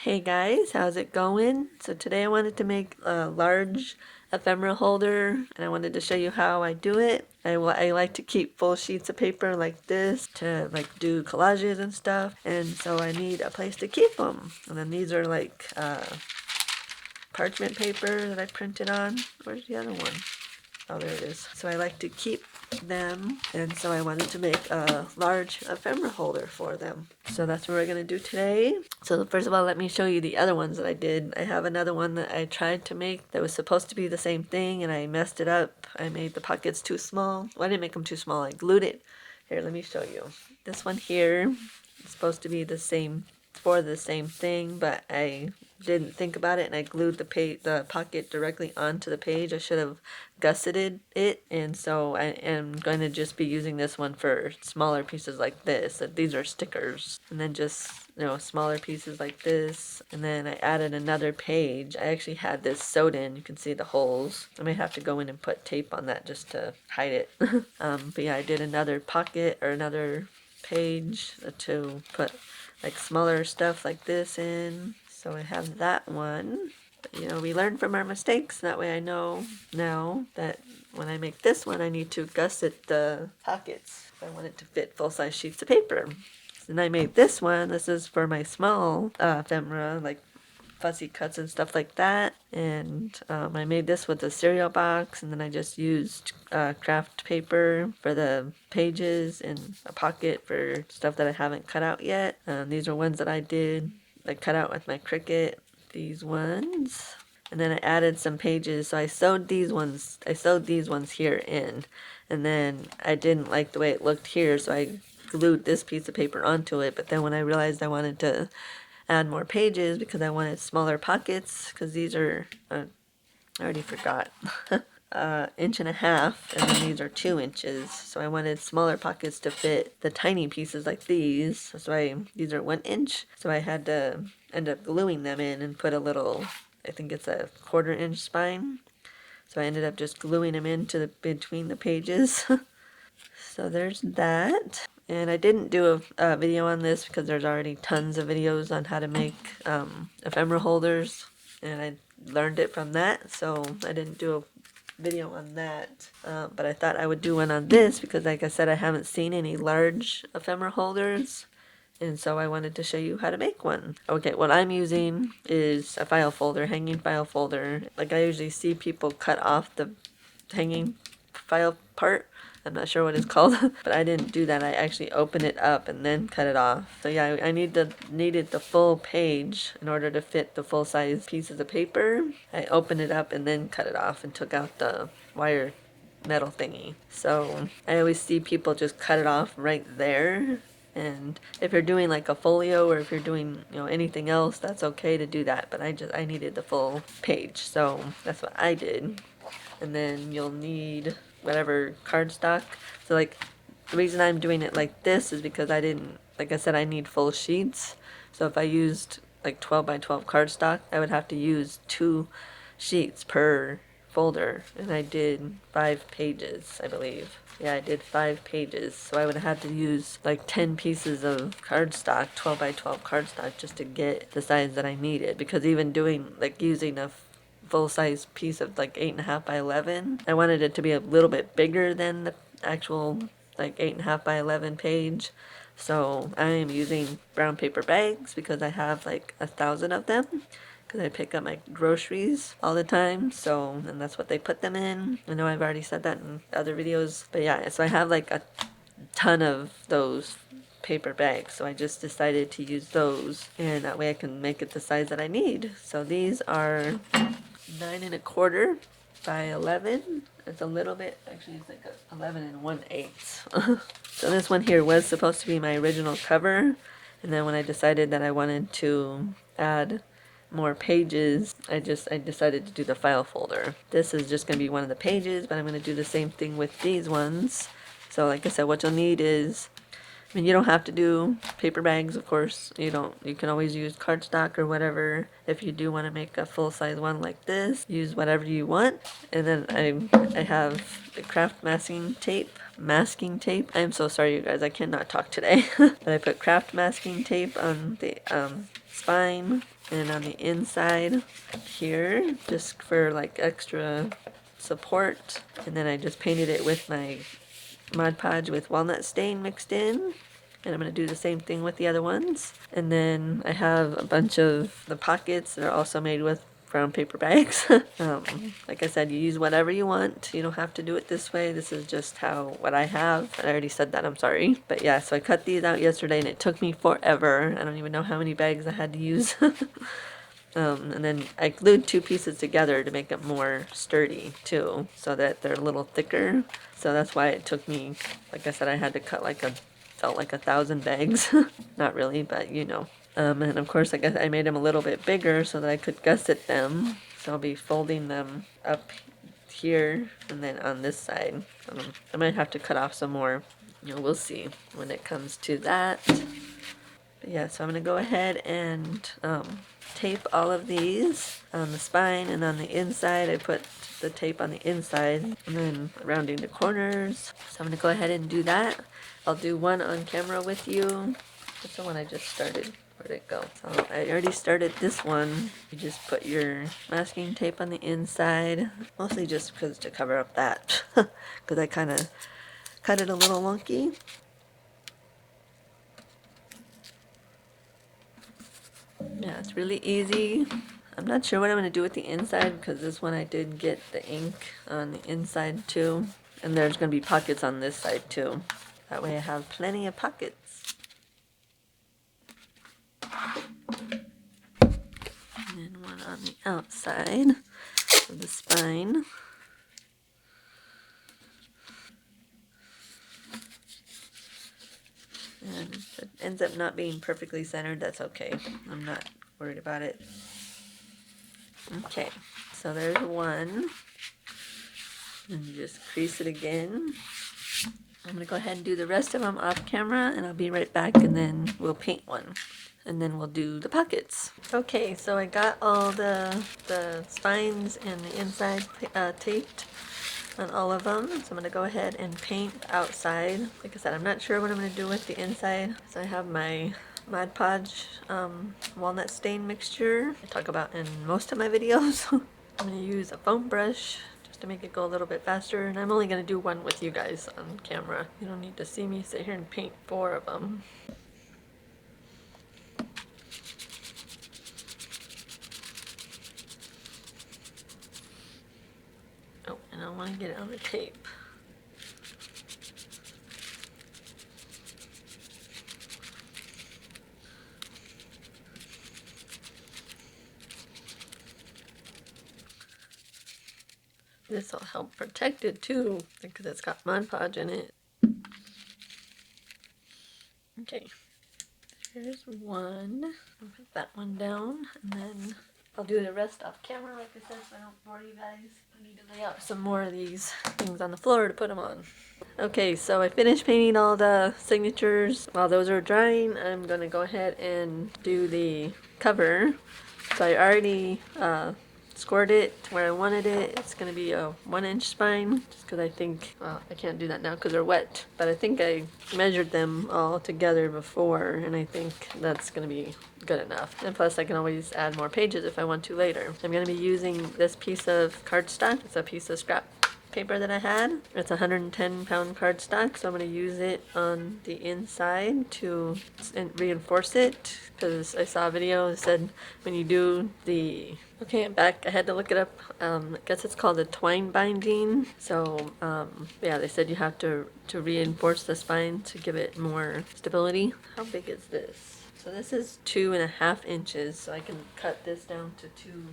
Hey guys, how's it going? So today I wanted to make a large ephemera holder and I wanted to show you how I do it. I like to keep full sheets of paper like this to like do collages and stuff, and so I need a place to keep them. And then these are like parchment paper that I printed on. Where's the other one? Oh, there it is. So I like to keep them, and so I wanted to make a large ephemera holder for them. So that's what we're going to do today. So first of all, let me show you the other ones that I did. I have another one that I tried to make that was supposed to be the same thing, and I messed it up. I made the pockets too small. Well, I didn't make them too small. I glued it. Here, let me show you. This one here is supposed to be the same thing, but I didn't think about it and I glued the pocket directly onto the page. I should have gusseted it, and so I am going to just be using this one for smaller pieces like this. These are stickers, and then just smaller pieces like this. And then I added another page. I actually had this sewed in. You can see the holes. I may have to go in and put tape on that just to hide it. But yeah, I did another pocket or another page to put like smaller stuff like this in. So I have that one. But, we learn from our mistakes. That way I know now that when I make this one, I need to gusset the pockets. I want it to fit full-size sheets of paper. And I made this one. This is for my small ephemera, like fussy cuts and stuff like that. And I made this with a cereal box, and then I just used craft paper for the pages and a pocket for stuff that I haven't cut out yet. These are ones that I did cut out with my Cricut. These ones. And then I added some pages, so I sewed these ones here in, and then I didn't like the way it looked here, so I glued this piece of paper onto it. But then when I realized I wanted to add more pages because I wanted smaller pockets, because these are I already forgot 1.5 inches, and then these are 2 inches, so I wanted smaller pockets to fit the tiny pieces like these. So these are 1 inch, so I had to end up gluing them in and put a little, I think it's a 1/4 inch spine, so I ended up just gluing them into between the pages. So there's that. And I didn't do a video on this because there's already tons of videos on how to make ephemera holders, and I learned it from that, so I didn't do a video on that. But I thought I would do one on this because, like I said, I haven't seen any large ephemera holders, and so I wanted to show you how to make one. Okay, what I'm using is a file folder, hanging file folder. Like I usually see people cut off the hanging file part. I'm not sure what it's called, but I didn't do that. I actually opened it up and then cut it off. So yeah, I needed the full page in order to fit the full size pieces of paper. I opened it up and then cut it off and took out the wire metal thingy. So I always see people just cut it off right there. And if you're doing like a folio, or if you're doing anything else, that's okay to do that. But I needed the full page, so that's what I did. And then you'll need whatever cardstock. So like the reason I'm doing it like this is because like I said, I need full sheets. So if I used like 12 by 12 cardstock, I would have to use 2 sheets per folder, and I did 5 pages, I believe. Yeah, I did 5 pages, so I would have had to use like 10 pieces of cardstock, 12 by 12 cardstock, just to get the size that I needed. Because even doing using a full-size piece of like 8.5 by 11, I wanted it to be a little bit bigger than the actual 8.5 by 11 page. So I am using brown paper bags because I have 1,000 of them, because I pick up my groceries all the time, and that's what they put them in. I know I've already said that in other videos, but yeah, so I have a ton of those paper bags, so I just decided to use those, and that way I can make it the size that I need. So these are 9.25 by 11. It's a little bit, actually it's 11 1/8. So this one here was supposed to be my original cover, and then when I decided that I wanted to add more pages, I decided to do the file folder. This is just going to be one of the pages, but I'm going to do the same thing with these ones. So like I said, what you'll need is, you don't have to do paper bags, of course. You can always use cardstock or whatever. If you do want to make a full-size one like this, use whatever you want. And then I have the craft masking tape. I am so sorry, you guys. I cannot talk today. But I put craft masking tape on the spine. And on the inside here, just for like extra support. And then I just painted it with my Mod Podge with walnut stain mixed in. And I'm going to do the same thing with the other ones. And then I have a bunch of the pockets that are also made with brown paper bags. Like I said, you use whatever you want. You don't have to do it this way. This is just what I have. I already said that, I'm sorry. But yeah, so I cut these out yesterday and it took me forever. I don't even know how many bags I had to use. And then I glued two pieces together to make them more sturdy too, so that they're a little thicker. So that's why it took me, like I said, I had to cut felt like 1,000 bags. Not really, but you know. And of course, I guess I made them a little bit bigger so that I could gusset them. So I'll be folding them up here and then on this side. I might have to cut off some more. You know, we'll see when it comes to that. But yeah, so I'm going to go ahead and tape all of these on the spine, and on the inside I put the tape on the inside and then rounding the corners. So I'm going to go ahead and do that. I'll do one on camera with you. That's the one I just started. Where'd it go? So I already started this one. You just put your masking tape on the inside, mostly just because to cover up that, because I kind of cut it a little wonky. Yeah, it's really easy. I'm not sure what I'm going to do with the inside because this one I did get the ink on the inside too. And there's going to be pockets on this side too. That way I have plenty of pockets. And then one on the outside of the spine. And if it ends up not being perfectly centered, that's okay. I'm not worried about it. Okay, so there's one. And just crease it again. I'm going to go ahead and do the rest of them off camera, and I'll be right back, and then we'll paint one. And then we'll do the pockets. Okay, so I got all the spines and the inside taped on all of them. So I'm going to go ahead and paint outside. Like I said, I'm not sure what I'm going to do with the inside. So I have my Mod Podge walnut stain mixture I talk about in most of my videos. I'm going to use a foam brush to make it go a little bit faster, and I'm only going to do one with you guys on camera. You don't need to see me sit here and paint 4 of them. Oh, and I want to get it on the tape. This will help protect it too, because it's got Mod Podge in it. Okay, here's one. I'll put that one down, and then I'll do the rest off camera, like I said, so I don't bore you guys. I need to lay out some more of these things on the floor to put them on. Okay, so I finished painting all the signatures. While those are drying, I'm going to go ahead and do the cover. So I already scored it to where I wanted it. It's going to be a 1-inch spine, just because I think, well, I can't do that now because they're wet, but I think I measured them all together before, and I think that's going to be good enough. And plus I can always add more pages if I want to later. I'm going to be using this piece of cardstock. It's a piece of scrap paper that I had. It's a 110-pound cardstock, so I'm going to use it on the inside to reinforce it, because I saw a video that said when you do the, okay, I'm back, I had to look it up, I guess it's called a twine binding. So yeah, they said you have to reinforce the spine to give it more stability. How big is this? So this is 2.5 inches, so I can cut this down to 2.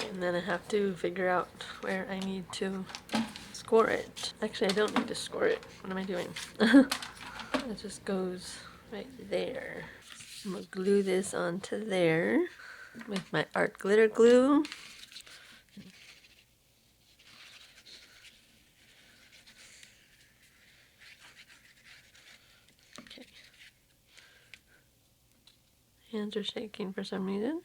And then I have to figure out where I need to score it. Actually, I don't need to score it. What am I doing? It just goes right there. I'm gonna glue this onto there with my art glitter glue. Okay. Hands are shaking for some reason.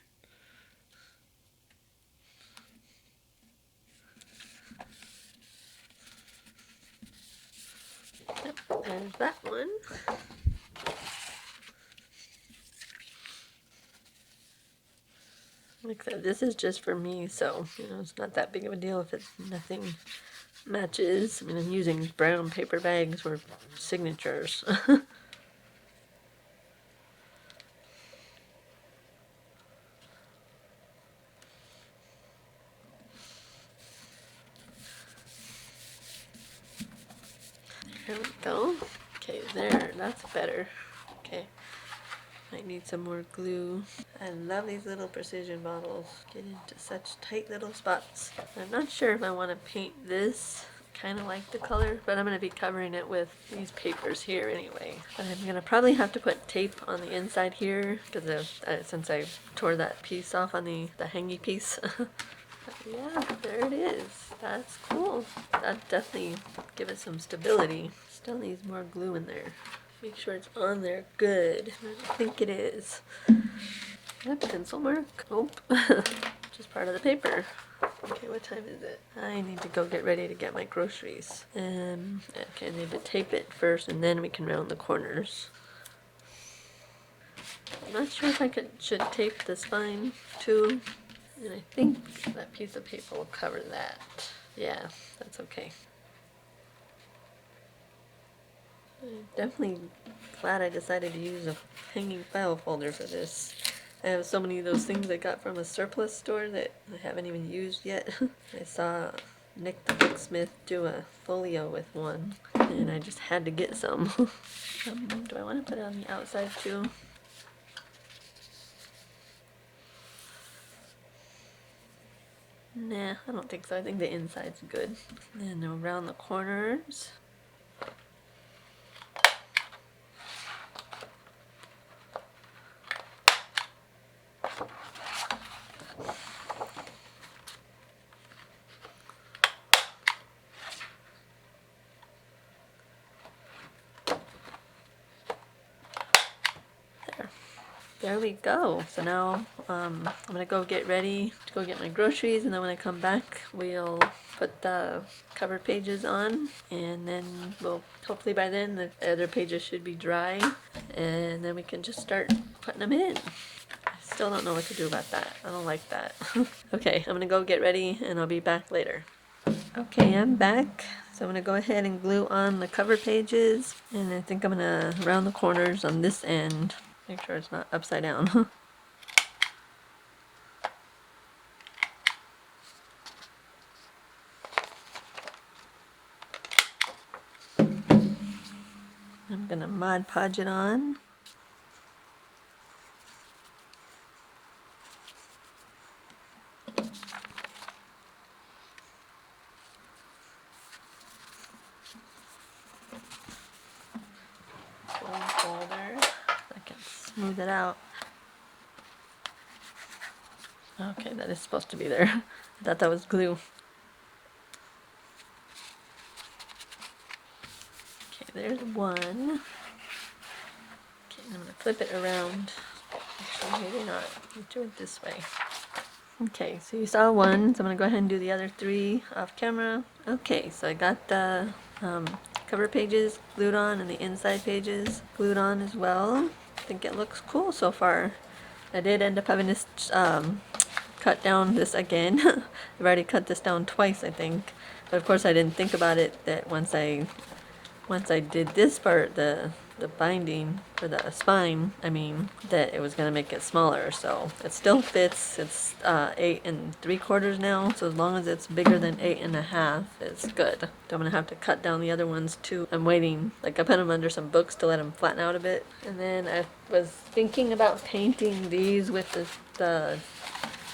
Yep, there's that one. Like I said, this is just for me, so you know it's not that big of a deal if it's nothing matches. I mean, I'm using brown paper bags for signatures. There we go. Okay, there, that's better. Okay, I need some more glue. I love these little precision bottles. Get into such tight little spots. I'm not sure if I want to paint this. Kind of like the color, but I'm going to be covering it with these papers here anyway. But I'm going to probably have to put tape on the inside here because since I tore that piece off on the hangy piece. Yeah, there it is. That's cool. That definitely give it some stability. Still needs more glue in there. Make sure it's on there good. I think it is. That pencil mark. Oh, just part of the paper. Okay, what time is it? I need to go get ready to get my groceries. Okay, I need to tape it first and then we can round the corners. I'm not sure if I should tape the spine too. And I think that piece of paper will cover that. Yeah, that's okay. I'm definitely glad I decided to use a hanging file folder for this. I have so many of those things I got from a surplus store that I haven't even used yet. I saw Nick the Booksmith do a folio with one, and I just had to get some. Do I want to put it on the outside too? Nah, I don't think so. I think the inside's good. And around the corners. There we go. So now I'm gonna go get ready to go get my groceries, and then when I come back we'll put the cover pages on, and then we'll hopefully by then the other pages should be dry, and then we can just start putting them in. I still don't know what to do about that. I don't like that. Okay, I'm gonna go get ready and I'll be back later. Okay, I'm back. So I'm gonna go ahead and glue on the cover pages, and I think I'm gonna round the corners on this end. Make sure it's not upside down. I'm gonna Mod Podge it on. Folder. I can smooth it out. Okay, that is supposed to be there. I thought that was glue. Okay, there's one. Okay, I'm gonna flip it around. Actually, maybe not. Let's do it this way. Okay, so you saw one, so I'm gonna go ahead and do the other three off camera. Okay, so I got the cover pages glued on and the inside pages glued on as well. I think it looks cool so far. I did end up having to cut down this again. I've already cut this down twice, I think. But of course I didn't think about it that once I did this part, the binding for the spine, I mean, that it was gonna make it smaller. So it still fits. It's 8 3/4 now. So as long as it's bigger than 8 1/2, it's good. So I'm gonna have to cut down the other ones too. I'm waiting. Like I put them under some books to let them flatten out a bit. And then I was thinking about painting these with the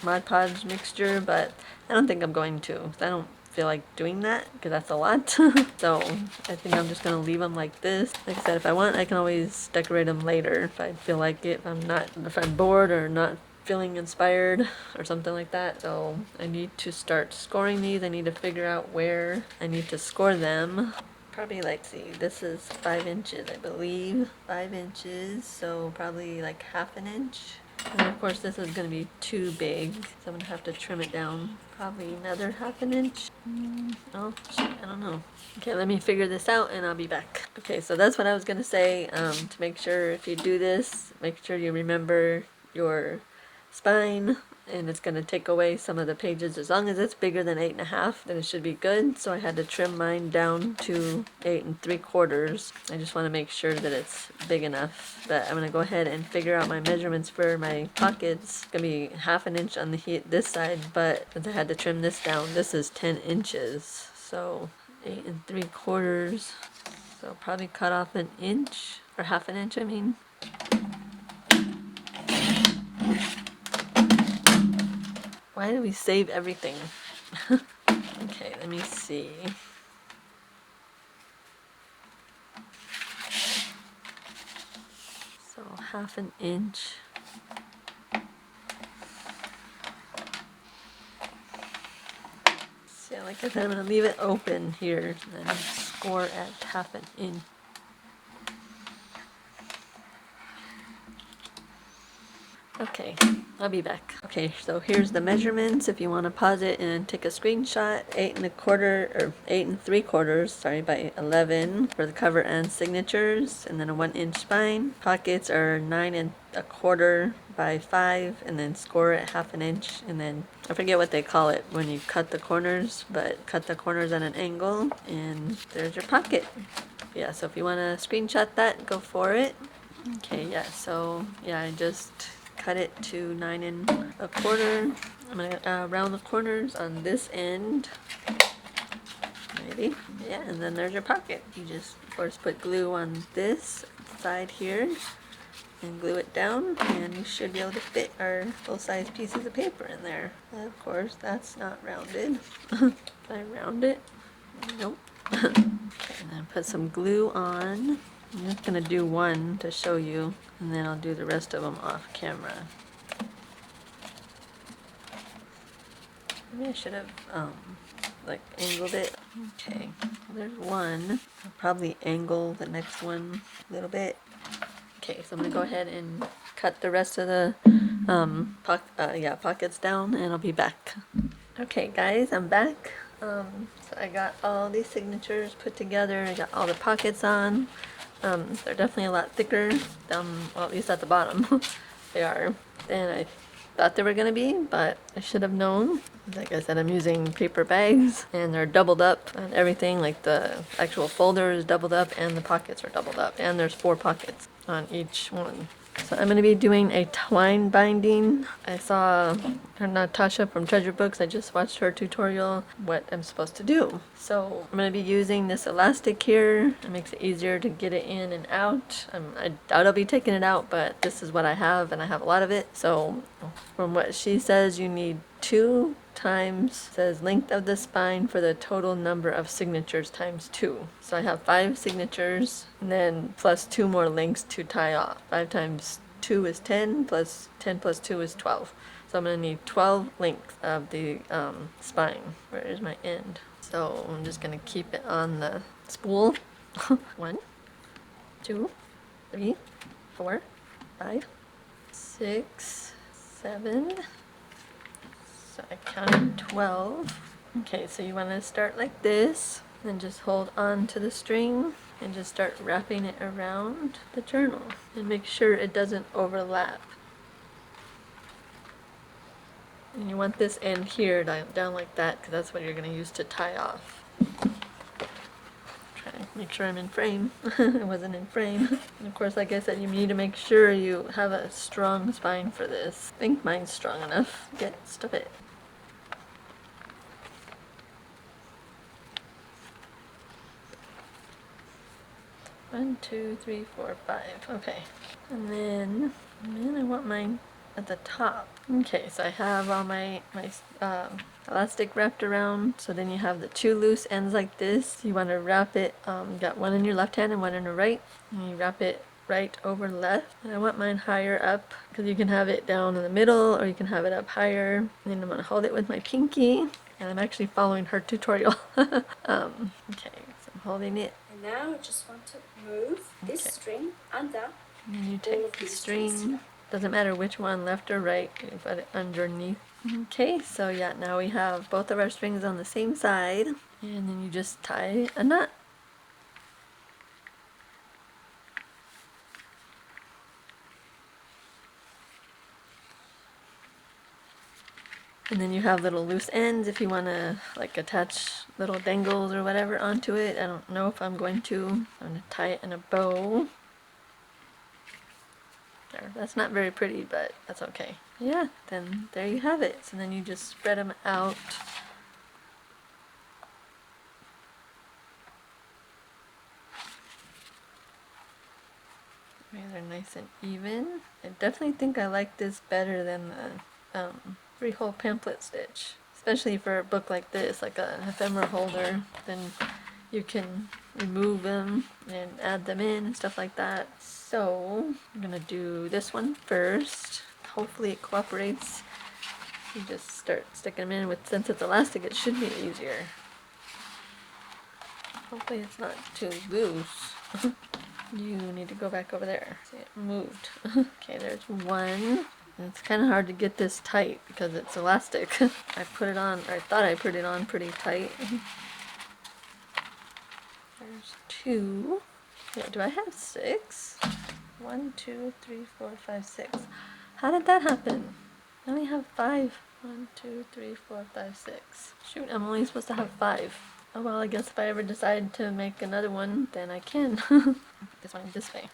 Mod Podge mixture, but I don't think I'm going to. I don't feel like doing that because that's a lot. So I think I'm just gonna leave them like this. Like I said, if I want, I can always decorate them later if I feel like it. If I'm bored or not feeling inspired or something like that. So I need to start scoring these. I need to figure out where I need to score them. probably like, see, this is 5 inches, I believe. 5 inches, so probably like half an inch. And of course this is going to be too big, so I'm going to have to trim it down probably another half an inch. Oh, shit, I don't know. Okay, let me figure this out and I'll be back. Okay, so that's what I was going to say. To make sure if you do this, make sure you remember your spine, and it's going to take away some of the pages. As long as it's bigger than 8.5, then it should be good. So I had to trim mine down to 8 3/4. I just want to make sure that it's big enough. But I'm going to go ahead and figure out my measurements for my pockets. It's going to be half an inch on the this side, but since I had to trim this down, this is 10 inches. So 8 3/4. So probably cut off an inch, or half an inch, I mean. Why do we save everything? Okay, let me see. So half an inch. So like I said, I'm going to leave it open here and then score at half an inch. Okay, I'll be back. Okay, so here's the measurements if you want to pause it and take a screenshot. 8 1/4 or 8 3/4, sorry, by 11 for the cover and signatures, and then a 1 inch spine. Pockets are 9 1/4 by 5, and then score at half an inch, and then I forget what they call it when you cut the corners, but cut the corners at an angle, and there's your pocket. Yeah, so if you want to screenshot that, go for it. Okay, yeah, so yeah, I just cut it to 9 1/4. I'm gonna round the corners on this end, maybe. Yeah, and then there's your pocket. You just, of course, put glue on this side here and glue it down, and you should be able to fit our full-size pieces of paper in there. And of course, that's not rounded. Did I round it? Nope. Okay, and then put some glue on. I'm just gonna do one to show you, and then I'll do the rest of them off camera. Maybe I should have like angled it. Okay, there's one. I'll probably angle the next one a little bit. Okay, so I'm gonna go ahead and cut the rest of the pockets down, and I'll be back. Okay, guys, I'm back. So I got all these signatures put together. I got all the pockets on. They're definitely a lot thicker, well, at least at the bottom. They are than I thought they were going to be, but I should have known. Like I said, I'm using paper bags, and they're doubled up on everything. Like the actual folder is doubled up, and the pockets are doubled up, and there's 4 pockets on each one. So I'm going to be doing a twine binding. I saw Natasha from Treasure Books. I just watched her tutorial what I'm supposed to do. So I'm going to be using this elastic here. It makes it easier to get it in and out. I doubt I'll be taking it out, but this is what I have, and I have a lot of it. So from what she says, you need 2 times, says length of the spine for the total number of signatures times 2. So I have 5 signatures, and then plus 2 more links to tie off. 5 times 2 is 10, plus 10 plus 2 is 12. So I'm going to need 12 links of the spine. Where is my end? So I'm just going to keep it on the spool. 1, 2, 3, 4, 5, 6, 7. So I counted 12. Okay, so you want to start like this, and just hold on to the string and just start wrapping it around the journal, and make sure it doesn't overlap. And you want this end here down like that, because that's what you're going to use to tie off. Try to make sure I'm in frame. I wasn't in frame. And of course, like I said, you need to make sure you have a strong spine for this. I think mine's strong enough. Stuff it. One, 2, 3, 4, 5. Okay. And then I want mine at the top. Okay, so I have all my elastic wrapped around. So then you have the 2 loose ends like this. You want to wrap it, got one in your left hand and one in your right. And you wrap it right over left. And I want mine higher up, because you can have it down in the middle, or you can have it up higher. And then I'm going to hold it with my pinky. And I'm actually following her tutorial. Okay, so I'm holding it Now I just want to move this string and that. And then you take the string, doesn't matter which one, left or right, you put it underneath. Okay, so yeah, now we have both of our strings on the same side, and then you just tie a knot. And then you have little loose ends if you want to like attach little dangles or whatever onto it. I don't know if I'm going to. I'm going to tie it in a bow. There, that's not very pretty, but that's okay. Yeah, then there you have it. So then you just spread them out. They're nice and even. I definitely think I like this better than the 3-hole pamphlet stitch. Especially for a book like this, like an ephemera holder. Then you can remove them and add them in and stuff like that. So I'm gonna do this one first. Hopefully it cooperates. You just start sticking them in with, since it's elastic, it should be easier. Hopefully it's not too loose. You need to go back over there. See, it moved. Okay, there's one. It's kind of hard to get this tight because it's elastic. I put it on, or I thought I put it on pretty tight. There's 2. Yeah, do I have 6? 1, 2, 3, 4, 5, 6. How did that happen? I only have 5. 1, 2, 3, 4, 5, 6. Shoot, I'm only supposed to have 5. Oh well, I guess if I ever decide to make another one, then I can. Put this one this way.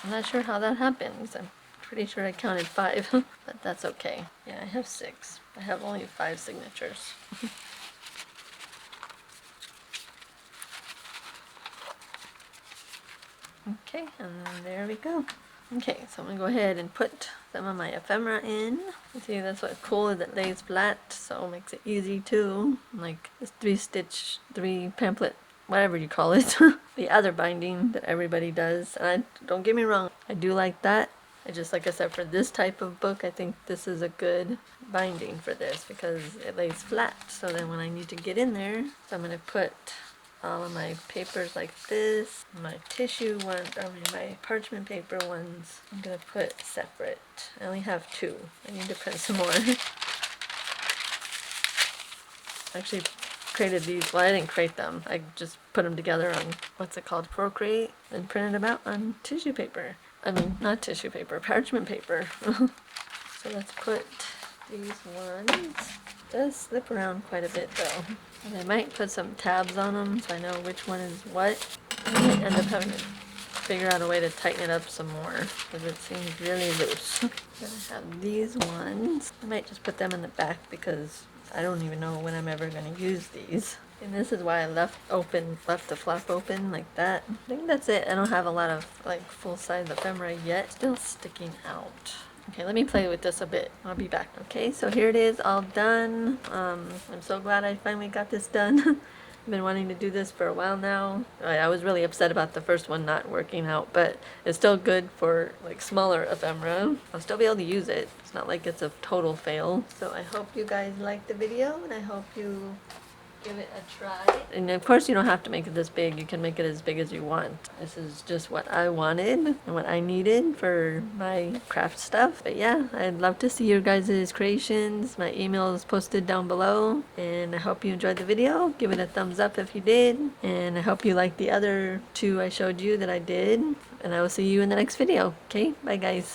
I'm not sure how that happens. I'm pretty sure I counted 5, but that's okay. Yeah, I have 6. I have only 5 signatures. Okay, and then there we go. Okay, so I'm going to go ahead and put some of my ephemera in. You see, that's what's cool, is it lays flat, so it makes it easy too. Like this 3-stitch, 3 pamphlet, whatever you call it. The other binding that everybody does. And don't get me wrong, I do like that. I just, like I said, for this type of book, I think this is a good binding for this because it lays flat. So then when I need to get in there, so I'm going to put all of my papers like this, my tissue ones, I mean my parchment paper ones, I'm gonna put separate. I only have 2. I need to print some more. I actually created these, well I didn't create them, I just put them together on, what's it called, Procreate, and printed them out on tissue paper. I mean, not tissue paper, parchment paper. So let's put these ones. It does slip around quite a bit though. And I might put some tabs on them so I know which one is what. I might end up having to figure out a way to tighten it up some more because it seems really loose. Then I have these ones. I might just put them in the back because I don't even know when I'm ever going to use these. And this is why I left the flap open like that. I think that's it. I don't have a lot of like full-size ephemera yet. Still sticking out. Okay, let me play with this a bit. I'll be back. Okay, so here it is, all done. I'm so glad I finally got this done. I've been wanting to do this for a while now. I was really upset about the first one not working out, but it's still good for like smaller ephemera. I'll still be able to use it. It's not like it's a total fail. So I hope you guys liked the video, and I hope you give it a try. And of course you don't have to make it this big, you can make it as big as you want. This is just what I wanted and what I needed for my craft stuff. But yeah, I'd love to see your guys' creations. My email is posted down below, and I hope you enjoyed the video. Give it a thumbs up if you did, and I hope you liked the other 2 I showed you that I did, and I will see you in the next video. Okay, bye guys.